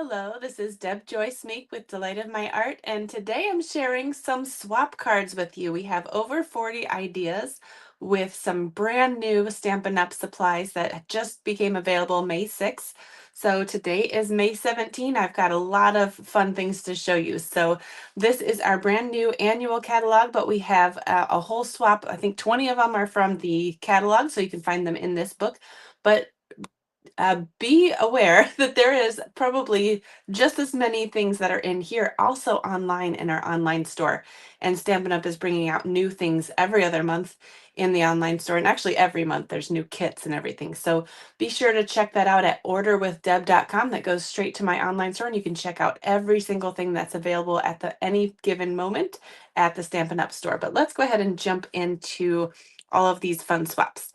Hello, this is Deb Joyce Meek with Delight of My Art, and today I'm sharing some swap cards with you. We have over 40 ideas with some brand new Stampin' Up! Supplies that just became available May 6th. So today is May 17th. I've got a lot of fun things to show you. So this is our brand new annual catalog, but we have a whole swap. I think 20 of them are from the catalog, so you can find them in this book. But be aware that there is probably just as many things that are in here also online in our online store. And Stampin' Up! Is bringing out new things every other month in the online store. And actually, every month there's new kits and everything. So be sure to check that out at orderwithdeb.com. That goes straight to my online store. And you can check out every single thing that's available at any given moment at the Stampin' Up! Store. But let's go ahead and jump into all of these fun swaps.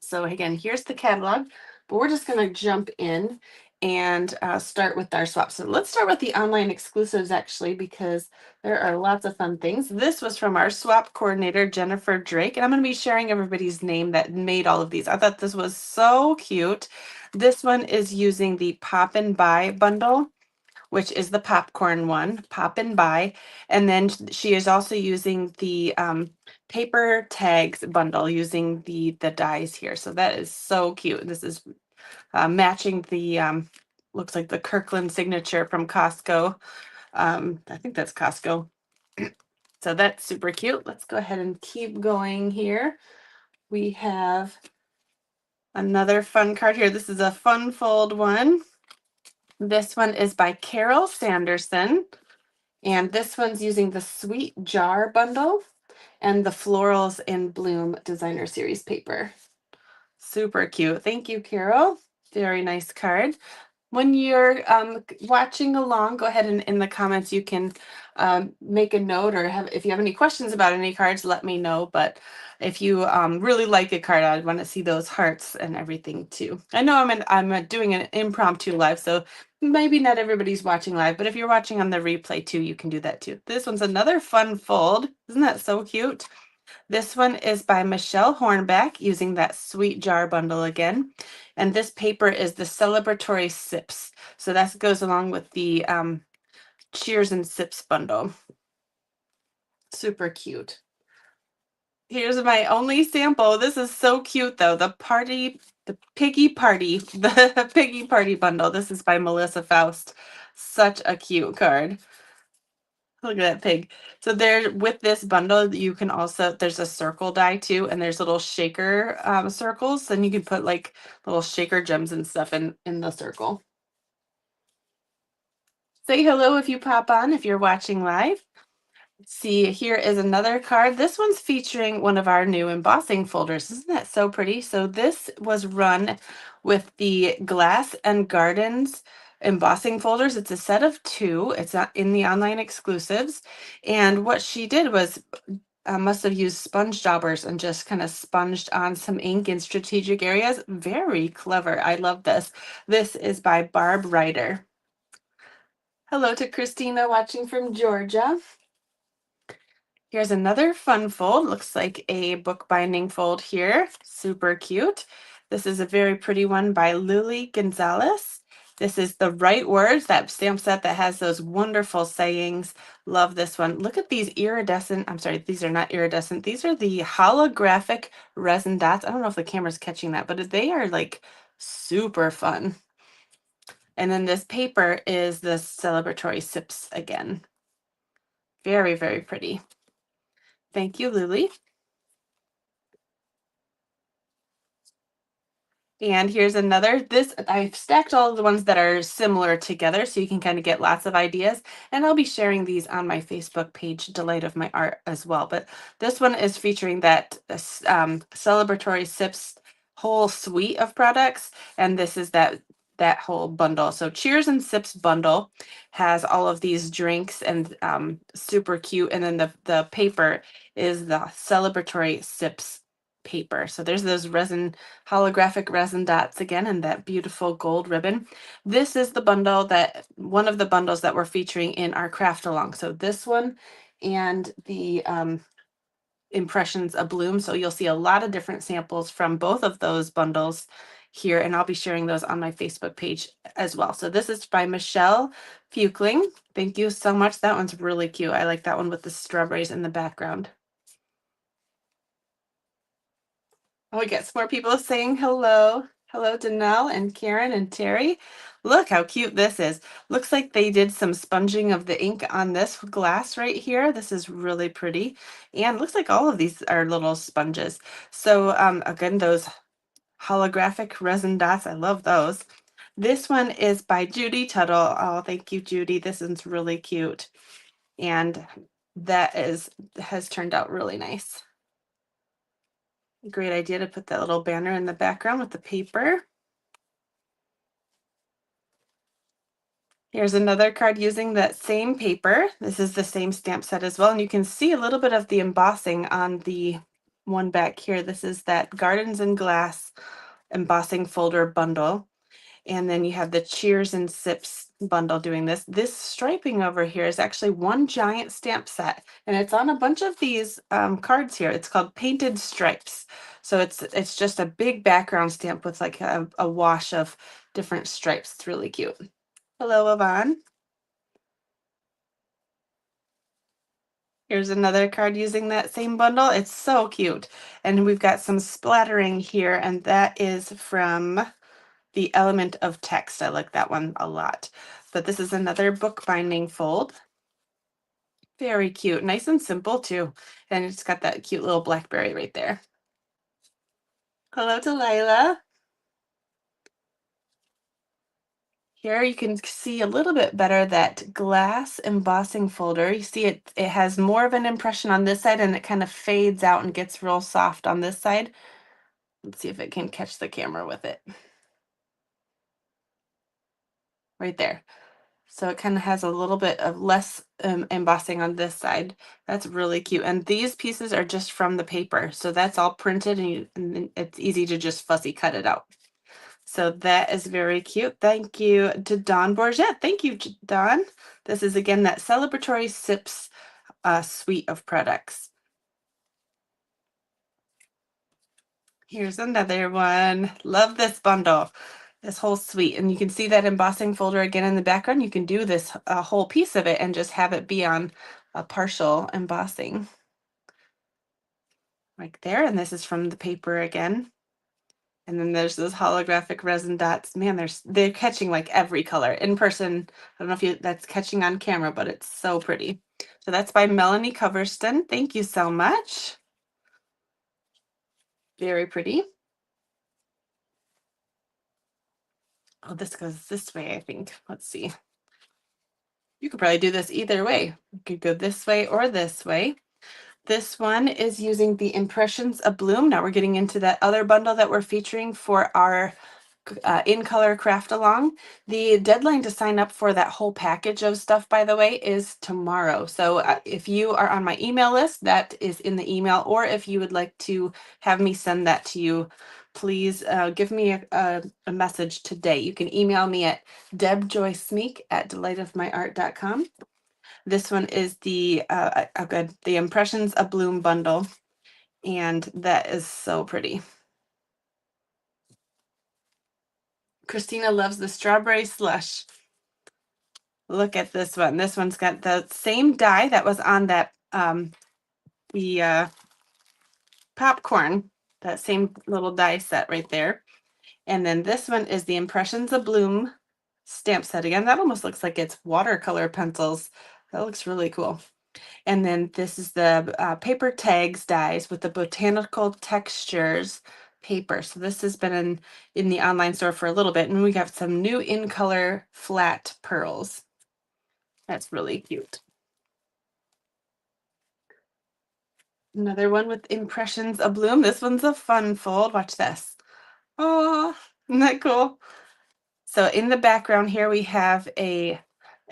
So again, here's the catalog, but we're just going to jump in and start with our swaps. So let's start with the online exclusives actually, because there are lots of fun things. This was from our swap coordinator, Jennifer Drake, and I'm going to be sharing everybody's name that made all of these. I thought this was so cute. This one is using the Pop and Buy bundle, which is the popcorn one, Pop and Buy. And then she is also using the paper tags bundle using the dies here. So that is so cute. This is matching the, looks like the Kirkland signature from Costco. I think that's Costco. So that's super cute. Let's go ahead and keep going here. We have another fun card here. This is a fun fold one. This one is by Carol Sanderson. And this one's using the Sweet Jar bundle and the Florals in Bloom designer series paper. Super cute. Thank you, Carol. Very nice card. When you're watching along, go ahead and in the comments you can make a note, or if you have any questions about any cards, let me know. But if you really like a card, I'd want to see those hearts and everything too. I know I'm doing an impromptu live, so maybe not everybody's watching live, but if you're watching on the replay too, you can do that too. This one's another fun fold. Isn't that so cute? This one is by Michelle Hornback using that Sweet Jar bundle again. And this paper is the celebratory sips. So that goes along with the Cheers and Sips bundle. Super cute. Here's my only sample. This is so cute though. The Piggy Party, the Piggy Party bundle. This is by Melissa Faust. Such a cute card. Look at that pig. So there, with this bundle, you can also, there's a circle die too, and there's little shaker circles, and you can put like little shaker gems and stuff in the circle. Say hello if you pop on, if you're watching live. Let's see, here is another card. This one's featuring one of our new embossing folders. Isn't that so pretty? So this was run with the Glass and Gardens embossing folders. It's a set of 2. It's not in the online exclusives. And what she did was must have used sponge daubers and just kind of sponged on some ink in strategic areas. Very clever. I love this. This is by Barb Ryder. Hello to Christina watching from Georgia. Here's another fun fold. Looks like a bookbinding fold here. Super cute. This is a very pretty one by Lily Gonzalez. This is The Right Words, that stamp set that has those wonderful sayings. Love this one. Look at these iridescent, I'm sorry, these are not iridescent. These are the holographic resin dots. I don't know if the camera's catching that, but they are like super fun. And then this paper is the celebratory sips again. Very, very pretty. Thank you, Lily. And here's another. I've stacked all of the ones that are similar together so you can kind of get lots of ideas. And I'll be sharing these on my Facebook page, Delight of My Art, as well. But this one is featuring that celebratory sips whole suite of products. And this is that whole bundle. So Cheers and Sips bundle has all of these drinks and super cute. And then the paper is the celebratory sips paper. So there's those holographic resin dots again, and that beautiful gold ribbon. This is the bundle one of the bundles that we're featuring in our craft along. So this one and the Impressions of Bloom. So you'll see a lot of different samples from both of those bundles here, and I'll be sharing those on my Facebook page as well. So this is by Michelle Fuchling. Thank you so much. That one's really cute. I like that one with the strawberries in the background. Oh, we get some more people saying hello. Hello, Danelle and Karen and Terry. Look how cute this is. Looks like they did some sponging of the ink on this glass right here. This is really pretty. And looks like all of these are little sponges. So again, those holographic resin dots, I love those. This one is by Judy Tuttle. Oh, thank you, Judy. This one's really cute. And that has turned out really nice. Great idea to put that little banner in the background with the paper. Here's another card using that same paper. This is the same stamp set as well. And you can see a little bit of the embossing on the one back here. This is that Gardens and Glass embossing folder bundle. And then you have the Cheers and Sips bundle doing this. This striping over here is actually one giant stamp set, and it's on a bunch of these cards here. It's called Painted Stripes. So it's just a big background stamp with like a wash of different stripes. It's really cute. Hello, Yvonne. Here's another card using that same bundle. It's so cute. And we've got some splattering here, and that is from The Element of Text. I like that one a lot. But this is another bookbinding fold. Very cute. Nice and simple too. And it's got that cute little blackberry right there. Hello to Lila. Here you can see a little bit better that glass embossing folder. You see it has more of an impression on this side, and it kind of fades out and gets real soft on this side. Let's see if it can catch the camera with it. Right there. So it kind of has a little bit of less embossing on this side. That's really cute. And these pieces are just from the paper. So that's all printed, and it's easy to just fussy cut it out. So that is very cute. Thank you to Dawn Bourget. Thank you, Dawn. This is again that celebratory Sips suite of products. Here's another one. Love this bundle, this whole suite. And you can see that embossing folder again in the background. You can do this a whole piece of it and just have it be on a partial embossing. Right there. And this is from the paper again. And then there's those holographic resin dots. Man, they're catching like every color. In person, I don't know if that's catching on camera, but it's so pretty. So that's by Melanie Coverston. Thank you so much. Very pretty. Oh, this goes this way, I think. Let's see. You could probably do this either way. You could go this way or this way. This one is using the Impressions of Bloom. Now we're getting into that other bundle that we're featuring for our in color craft along. The deadline to sign up for that whole package of stuff, by the way, is tomorrow. So if you are on my email list, that is in the email, or if you would like to have me send that to you, please give me a message today. You can email me at debjoysmeek@delightofmyart.com. This one is the the Impressions of Bloom bundle, and that is so pretty. Christina loves the strawberry slush. Look at this one. This one's got the same die that was on that the popcorn, that same little die set right there. And then this one is the Impressions of Bloom stamp set again. That almost looks like it's watercolor pencils. That looks really cool. And then this is the paper tags dies with the botanical textures paper. So this has been in the online store for a little bit, and we got some new in color flat pearls. That's really cute. Another one with Impressions of Bloom. This one's a fun fold. Watch this. Oh, isn't that cool? So in the background here, we have a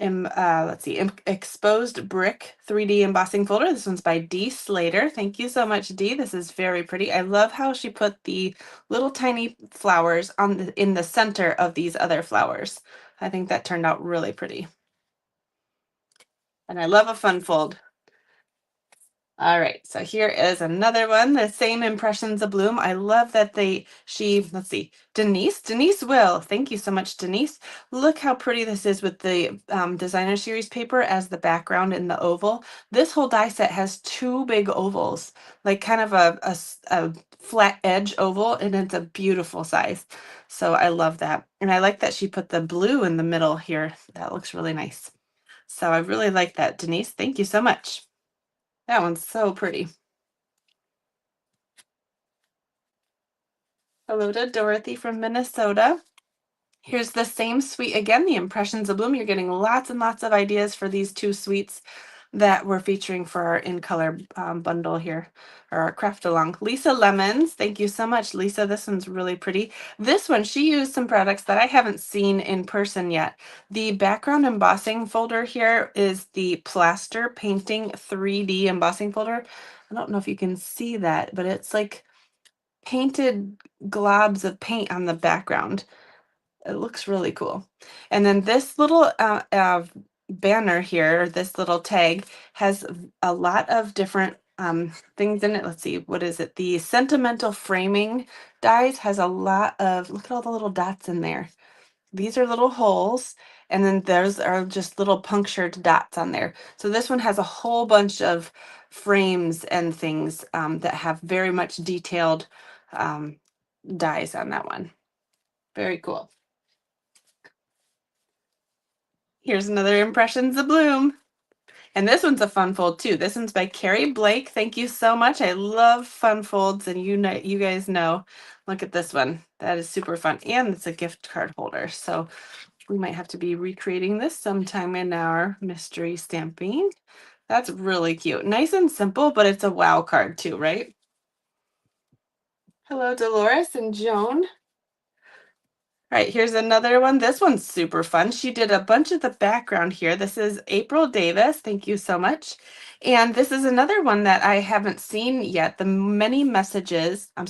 let's see, exposed brick 3D embossing folder. This one's by Dee Slater. Thank you so much, Dee. This is very pretty. I love how she put the little tiny flowers in the center of these other flowers. I think that turned out really pretty. And I love a fun fold. All right, so here is another one, the same Impressions of Bloom. I love that let's see, Denise Will. Thank you so much, Denise. Look how pretty this is with the designer series paper as the background in the oval. This whole die set has two big ovals, like kind of a flat edge oval, and it's a beautiful size. So I love that. And I like that she put the blue in the middle here. That looks really nice. So I really like that, Denise. Thank you so much. That one's so pretty. Hello to Dorothy from Minnesota. Here's the same suite again, the Impressions of Bloom. You're getting lots and lots of ideas for these two suites that we're featuring for our in color bundle here, or our craft along. Lisa Lemons, thank you so much, Lisa. This one's really pretty. This one, she used some products that I haven't seen in person yet. The background embossing folder here is the Plaster Painting 3D embossing folder. I don't know if you can see that, but it's like painted globs of paint on the background. It looks really cool. And then this little banner here, this little tag, has a lot of different things in it. Let's see, what is it? The Sentimental Framing dies has a lot of, look at all the little dots in there. These are little holes, and then those are just little punctured dots on there. So this one has a whole bunch of frames and things that have very much detailed um, dies on that one. Very cool. Here's another Impressions of Bloom. And this one's a fun fold too. This one's by Carrie Blake. Thank you so much. I love fun folds, and you know, you guys know. Look at this one. That is super fun. And it's a gift card holder. So we might have to be recreating this sometime in our mystery stamping. That's really cute. Nice and simple, but it's a wow card too, right? Hello, Dolores and Joan. All right, here's another one. This one's super fun. She did a bunch of the background here. This is April Davis. Thank you so much. And this is another one that I haven't seen yet. The More Messages. I'll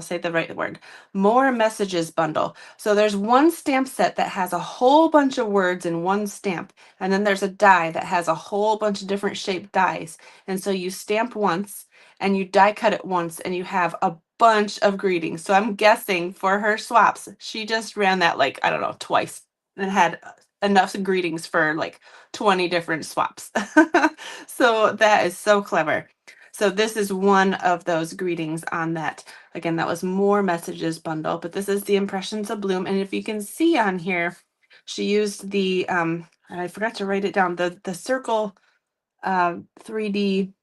say the right word. More Messages bundle. So there's one stamp set that has a whole bunch of words in one stamp. And then there's a die that has a whole bunch of different shaped dies. And so you stamp once and you die cut it once and you have a bunch of greetings. So I'm guessing for her swaps, she just ran that like, I don't know, twice and had enough greetings for like 20 different swaps. So that is so clever. So this is one of those greetings on that. Again, that was More Messages bundle, but this is the Impressions of Bloom. And if you can see on here, she used the, I forgot to write it down, the circle 3D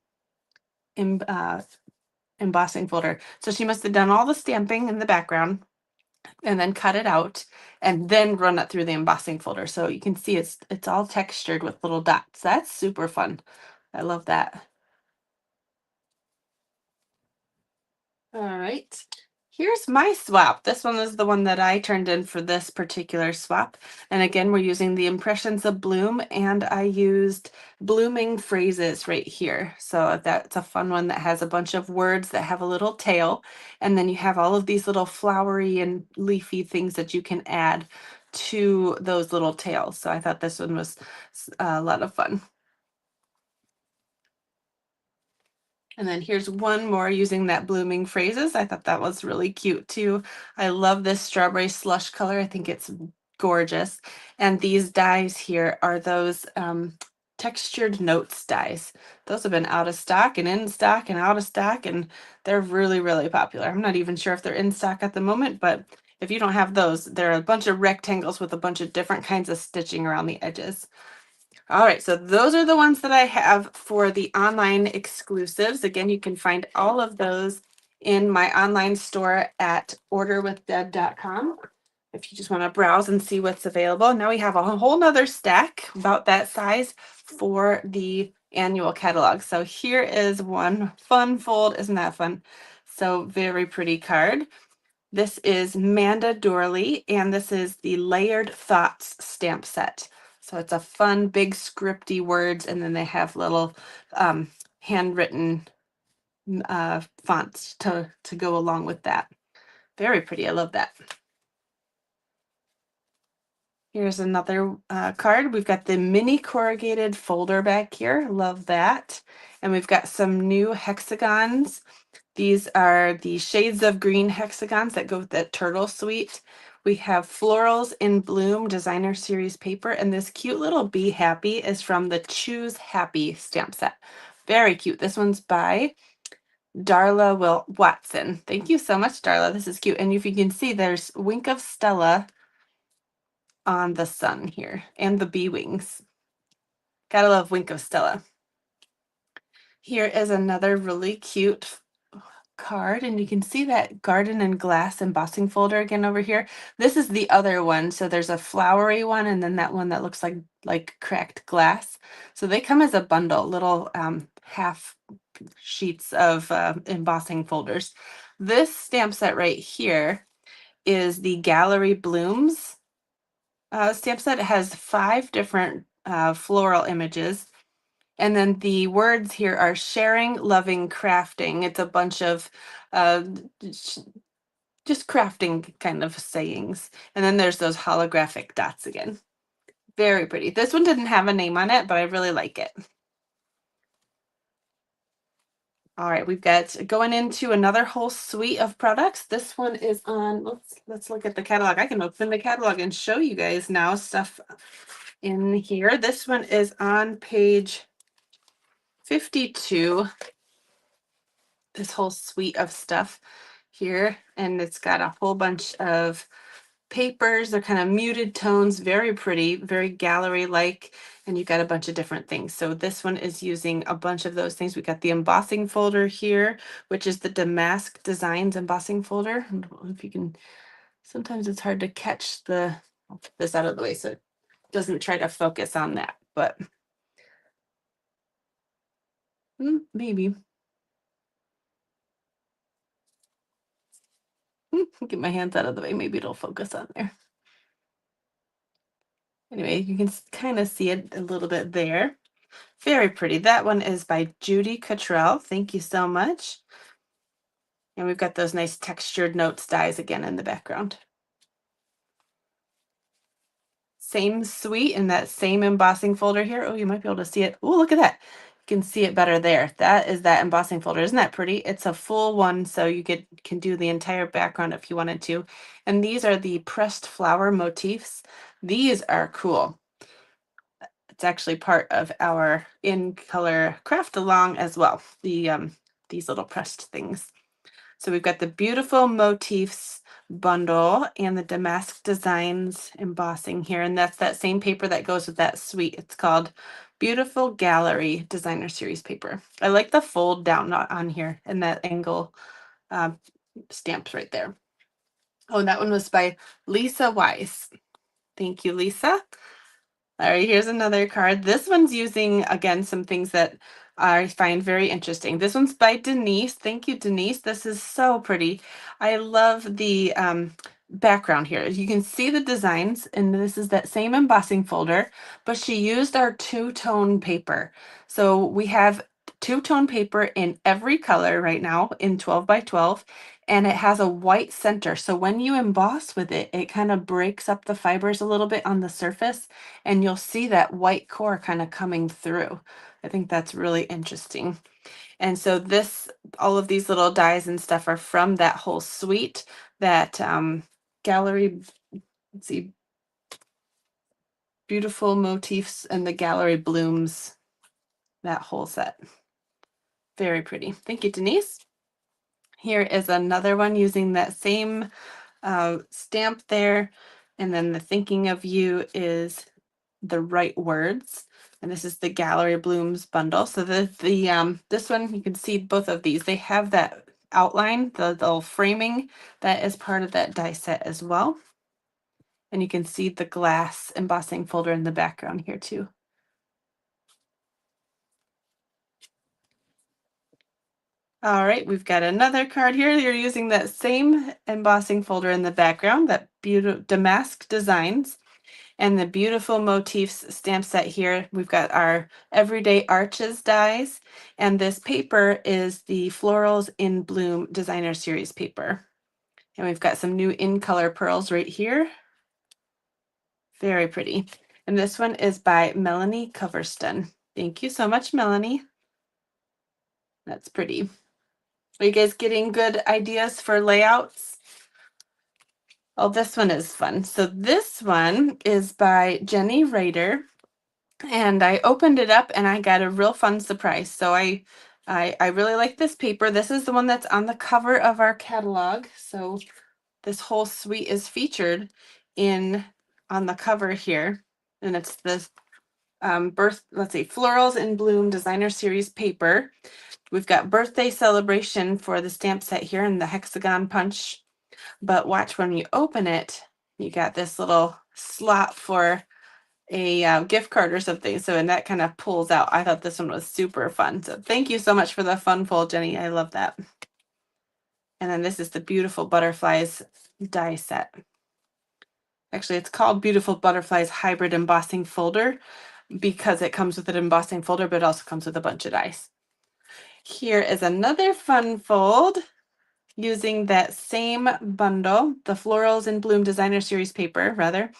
embossing folder. So she must have done all the stamping in the background and then cut it out and then run it through the embossing folder. So you can see it's all textured with little dots. That's super fun. I love that. All right. Here's my swap. This one is the one that I turned in for this particular swap. And again, we're using the Impressions of Bloom, and I used blooming phrases right here. So that's a fun one that has a bunch of words that have a little tail. And then you have all of these little flowery and leafy things that you can add to those little tails. So I thought this one was a lot of fun. And then here's one more using that blooming phrases. I thought that was really cute too. I love this strawberry slush color. I think it's gorgeous. And these dies here are those textured notes dies. Those have been out of stock and in stock and out of stock, and they're really, really popular. I'm not even sure if they're in stock at the moment, but if you don't have those, they're a bunch of rectangles with a bunch of different kinds of stitching around the edges. All right, so those are the ones that I have for the online exclusives. Again, you can find all of those in my online store at orderwithdeb.com if you just want to browse and see what's available. Now we have a whole nother stack about that size for the annual catalog. So here is one fun fold. Isn't that fun? So very pretty card. This is Manda Dorley, and this is the Layered Thoughts stamp set. So it's a fun, big scripty words, and then they have little handwritten fonts to go along with that. Very pretty. I love that. Here's another card. We've got the mini corrugated folder back here. Love that. And we've got some new hexagons. These are the shades of green hexagons that go with that turtle suite. We have Florals in Bloom designer series paper, and this cute little Be Happy is from the Choose Happy stamp set. Very cute. This one's by Darla Watson. Thank you so much, Darla. This is cute. And if you can see, there's Wink of Stella on the sun here and the bee wings. Gotta love Wink of Stella. Here is another really cute card, and you can see that garden and glass embossing folder again over here. This is the other one. So there's a flowery one and then that one that looks like cracked glass. So they come as a bundle, little half sheets of embossing folders. This stamp set right here is the Gallery Blooms stamp set. It has 5 different floral images. And then the words here are sharing, loving, crafting. It's a bunch of uh, just crafting kind of sayings. And then there's those holographic dots again. Very pretty. This one didn't have a name on it, but I really like it. All right, we've got going into another whole suite of products. This one is on, let's look at the catalog. I can open the catalog and show you guys now stuff in here. This one is on page 52. This whole suite of stuff here, and it's got a whole bunch of papers. They're kind of muted tones, very pretty, very gallery-like, and you've got a bunch of different things. So this one is using a bunch of those things. We got the embossing folder here, which is the Damask Designs embossing folder. I don't know if you can, sometimes it's hard to catch I'll put this out of the way so it doesn't try to focus on that, but maybe. Get my hands out of the way, maybe it'll focus on there. Anyway, you can kind of see it a little bit there. Very pretty. That one is by Judy Cottrell. Thank you so much. And we've got those nice textured notes dies again in the background. Same suite in that same embossing folder here. Oh, you might be able to see it. Oh, look at that. You can see it better there. That is that embossing folder. Isn't that pretty? It's a full one, so you can do the entire background if you wanted to. And these are the pressed flower motifs. These are cool. It's actually part of our in color craft along as well. These little pressed things. So we've got the beautiful motifs bundle and the Damask Designs embossing here. And that's that same paper that goes with that suite. It's called Beautiful Gallery Designer Series paper. I like the fold down on here and that angle stamps right there. Oh, and that one was by Lisa Weiss. Thank you, Lisa. All right, here's another card. This one's using, again, some things that I find very interesting. This one's by Denise. Thank you, Denise. This is so pretty. I love the background here. You can see the designs, and this is that same embossing folder, but she used our two-tone paper. So we have two-tone paper in every color right now in 12 by 12, and it has a white center. So when you emboss with it, it kind of breaks up the fibers a little bit on the surface, and you'll see that white core kind of coming through. I think that's really interesting. And so all of these little dies and stuff are from that whole suite, that gallery, let's see, beautiful motifs and the gallery blooms, that whole set. Very pretty. Thank you, Denise. Here is another one using that same stamp there. And then the thinking of you is the right words. And this is the Gallery Blooms bundle. So this one, you can see both of these. They have that outline, the little framing that is part of that die set as well. And you can see the glass embossing folder in the background here too. All right, we've got another card here. You're using that same embossing folder in the background, that beautiful Damask Designs, and the beautiful motifs stamp set here. We've got our Everyday Arches dies, and this paper is the Florals in Bloom Designer Series paper. And we've got some new in color pearls right here. Very pretty. And this one is by Melanie Coverston. Thank you so much, Melanie. That's pretty. Are you guys getting good ideas for layouts? Oh, this one is fun. So this one is by Jenny Rader, and I opened it up and I got a real fun surprise. So I really like this paper. This is the one that's on the cover of our catalog. So this whole suite is featured in on the cover here, and it's this Florals in Bloom Designer Series paper. We've got birthday celebration for the stamp set here in the hexagon punch. But watch, when you open it, you got this little slot for a gift card or something. So, and that kind of pulls out. I thought this one was super fun. So thank you so much for the fun fold, Jenny. I love that. And then this is the Beautiful Butterflies die set. Actually, it's called Beautiful Butterflies Hybrid Embossing Folder because it comes with an embossing folder, but it also comes with a bunch of dies. Here is another fun fold using that same bundle, the Florals in Bloom Designer Series paper, rather,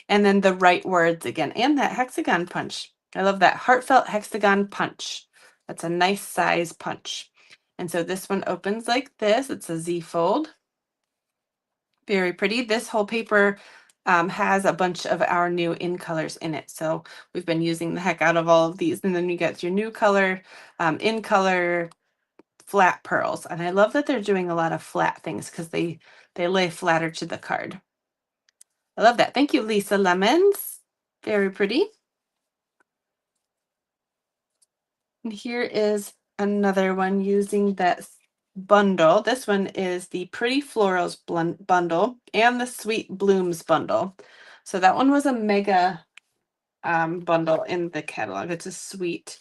and then the right words again, and that hexagon punch. I love that heartfelt hexagon punch. That's a nice size punch. And so this one opens like this. It's a Z fold. Very pretty. This whole paper has a bunch of our new in colors in it. So we've been using the heck out of all of these. And then you get your new color, in color, flat pearls. And I love that they're doing a lot of flat things because they lay flatter to the card. I love that. Thank you, Lisa Lemons. Very pretty. And here is another one using that bundle. This one is the Pretty Florals bundle and the Sweet Blooms bundle. So that one was a mega bundle in the catalog. It's a suite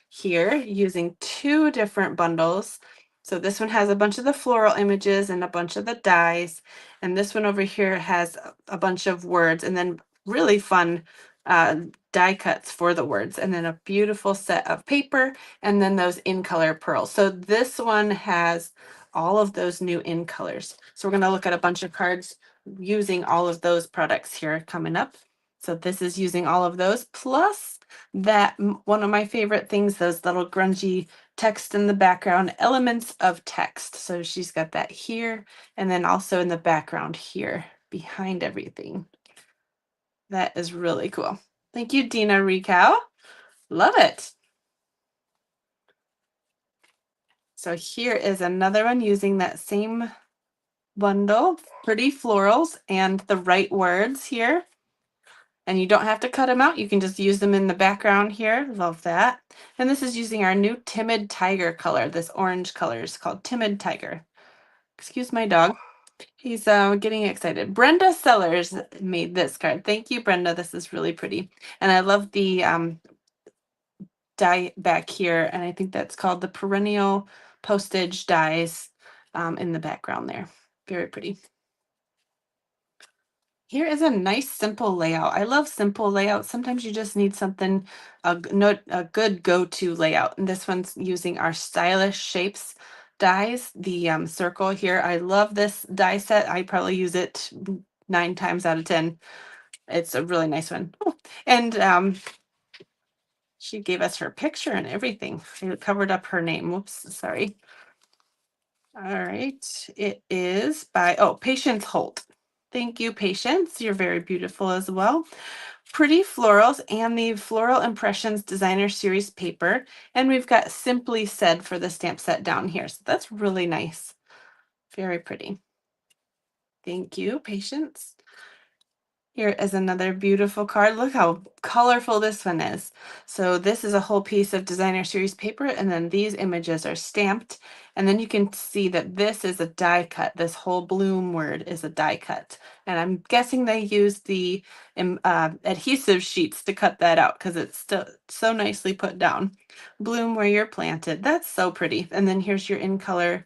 here using two different bundles. So this one has a bunch of the floral images and a bunch of the dies. And this one over here has a bunch of words and then really fun die cuts for the words, and then a beautiful set of paper, and then those in color pearls. So this one has all of those new in colors. So we're going to look at a bunch of cards using all of those products here coming up. So this is using all of those, plus that one of my favorite things, those little grungy text in the background, elements of text. So she's got that here, and then also in the background here behind everything. That is really cool. Thank you, Dina Ricow. Love it. So here is another one using that same bundle, Pretty Florals, and the right words here. And you don't have to cut them out. You can just use them in the background here. Love that. And this is using our new Timid Tiger color. This orange color is called Timid Tiger. Excuse my dog. He's getting excited. Brenda Sellers made this card. Thank you, Brenda. This is really pretty. And I love the die back here. And I think that's called the Perennial Postage dies in the background there. Very pretty. Here is a nice simple layout. I love simple layouts. Sometimes you just need something, a good go-to layout. And this one's using our Stylish Shapes dies, the circle here. I love this die set. I probably use it 9 times out of 10. It's a really nice one. Oh, and she gave us her picture and everything. It covered up her name. Whoops, sorry. All right. It is by, Patience Holt. Thank you, Patience. You're very beautiful as well. Pretty Florals and the Floral Impressions Designer Series paper. And we've got Simply Said for the stamp set down here. So that's really nice. Very pretty. Thank you, Patience. Here is another beautiful card. Look how colorful this one is. So this is a whole piece of Designer Series paper, and then these images are stamped. And then you can see that this is a die cut. This whole bloom word is a die cut. And I'm guessing they used the adhesive sheets to cut that out because it's still so nicely put down. Bloom where you're planted. That's so pretty. And then here's your in color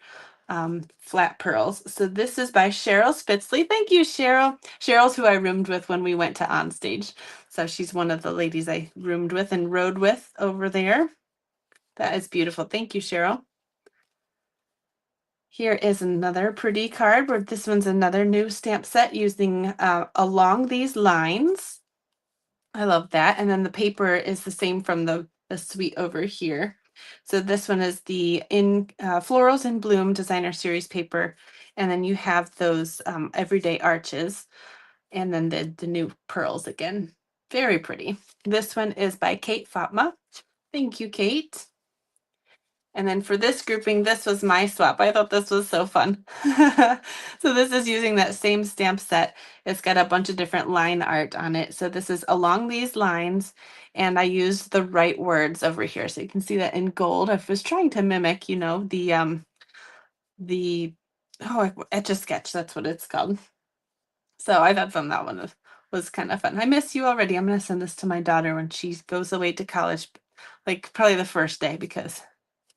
flat pearls. So this is by Cheryl Spitzley. Thank you, Cheryl. Cheryl's who I roomed with when we went to Onstage. So she's one of the ladies I roomed with and rode with over there. That is beautiful. Thank you, Cheryl. Here is another pretty card where this one's another new stamp set using along these lines. I love that. And then the paper is the same from the suite over here. So this one is the in Florals in Bloom designer series paper. And then you have those everyday arches and then the new pearls again. Very pretty. This one is by Kate Fatma. Thank you, Kate. And then for this grouping, this was my swap. I thought this was so fun. So this is using that same stamp set. It's got a bunch of different line art on it. So this is along these lines, and I used the right words over here. So you can see that in gold. I was trying to mimic, the Etch a Sketch, that's what it's called. So I thought that one was kind of fun. I miss you already. I'm gonna send this to my daughter when she goes away to college, like probably the first day, because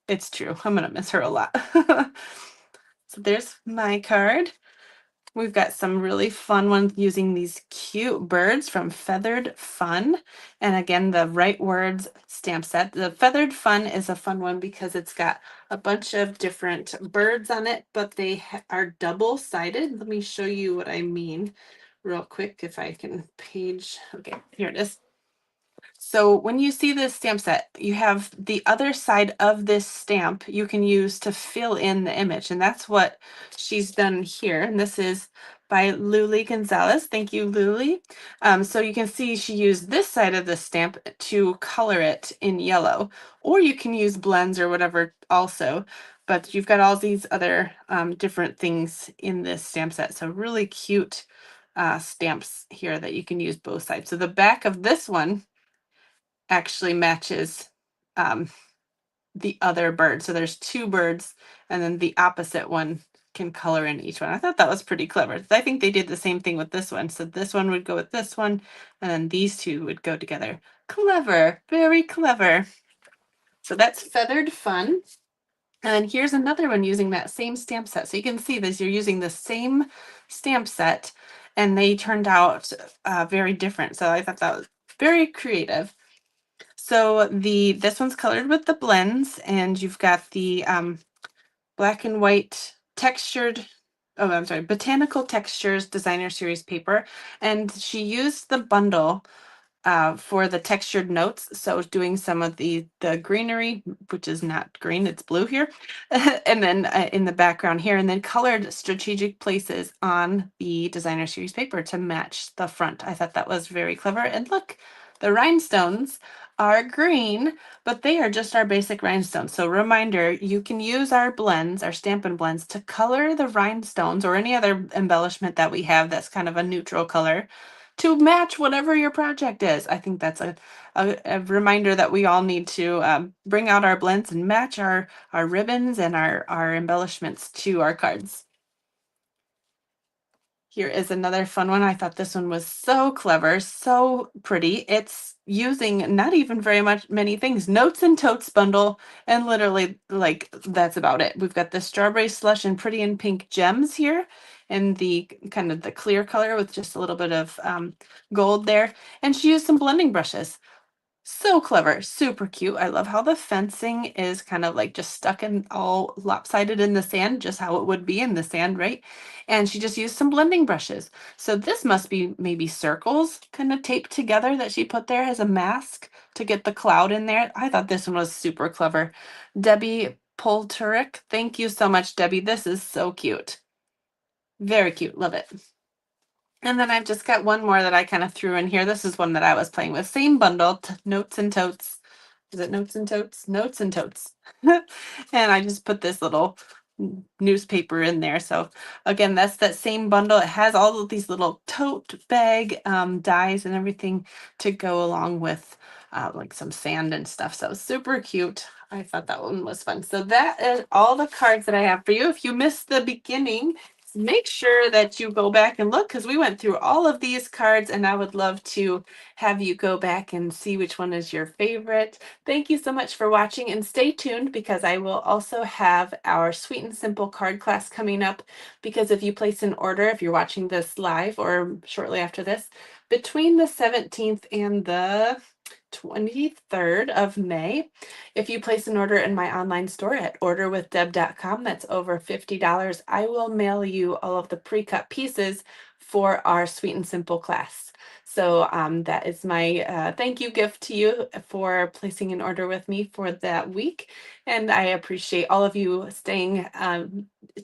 it's true. I'm gonna miss her a lot. So there's my card. We've got some really fun ones using these cute birds from Feathered Fun. And again, the right words stamp set. The Feathered Fun is a fun one because it's got a bunch of different birds on it, but they are double-sided. Let me show you what I mean real quick if I can page. Okay, here it is. So when you see this stamp set, you have the other side of this stamp you can use to fill in the image. And that's what she's done here. And this is by Luli Gonzalez. Thank you, Luli. So you can see she used this side of the stamp to color it in yellow, or you can use blends or whatever also. But you've got all these other different things in this stamp set. So really cute stamps here that you can use both sides. So the back of this one actually matches um, the other bird. So there's two birds, and then the opposite one can color in each one. I thought that was pretty clever. I think they did the same thing with this one. So this one would go with this one, and then these two would go together. Clever, very clever. So that's Feathered Fun. And then here's another one using that same stamp set. So you can see this, you're using the same stamp set, and they turned out very different. So I thought that was very creative. So this one's colored with the blends, and you've got the black and white textured, oh, I'm sorry, Botanical Textures Designer Series paper. And she used the bundle for the textured notes. So doing some of the greenery, which is not green, it's blue here, and then in the background here, and then colored strategic places on the designer series paper to match the front. I thought that was very clever. And look, the rhinestones are green, but they are just our basic rhinestones. So reminder, you can use our blends, our Stampin' Blends, to color the rhinestones or any other embellishment that we have that's kind of a neutral color to match whatever your project is. I think that's a reminder that we all need to bring out our blends and match our ribbons and our embellishments to our cards. Here is another fun one. I thought this one was so clever, so pretty. It's using not even very many things. Notes and Totes bundle, and literally like that's about it. We've got the Strawberry Slush and Pretty in Pink Gems here, and the kind of the clear color with just a little bit of gold there. And she used some blending brushes. So clever, super cute. I love how the fencing is kind of like just stuck in all lopsided in the sand, just how it would be in the sand, right? And she just used some blending brushes. So this must be maybe circles kind of taped together that she put there as a mask to get the cloud in there. I thought this one was super clever. Debbie Polterick, thank you so much, Debbie. This is so cute. Very cute, love it. And then I've just got one more that I kind of threw in here. This is one that I was playing with. Same bundle, Notes and Totes. Is it Notes and Totes? Notes and Totes. And I just put this little newspaper in there. So again, that's that same bundle. It has all of these little tote bag dies and everything to go along with like some sand and stuff. So super cute. I thought that one was fun. So that is all the cards that I have for you. If you missed the beginning, make sure that you go back and look, because we went through all of these cards, and I would love to have you go back and see which one is your favorite. Thank you so much for watching, and stay tuned because I will also have our Sweet and Simple card class coming up, because if you place an order, if you're watching this live or shortly after this, between the 17th and the 23rd of May. If you place an order in my online store at orderwithdeb.com, that's over $50, I will mail you all of the pre-cut pieces for our Sweet and Simple class. So that is my thank you gift to you for placing an order with me for that week. And I appreciate all of you staying,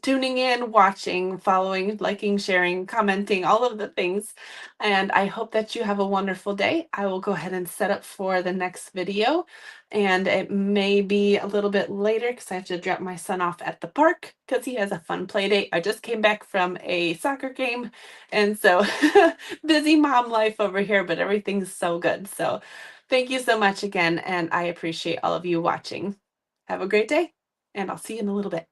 tuning in, watching, following, liking, sharing, commenting, all of the things. And I hope that you have a wonderful day. I will go ahead and set up for the next video. And it may be a little bit later because I have to drop my son off at the park because he has a fun play date. I just came back from a soccer game. And so busy mom life over here, but everything's so good. So thank you so much again. And I appreciate all of you watching. Have a great day, and I'll see you in a little bit.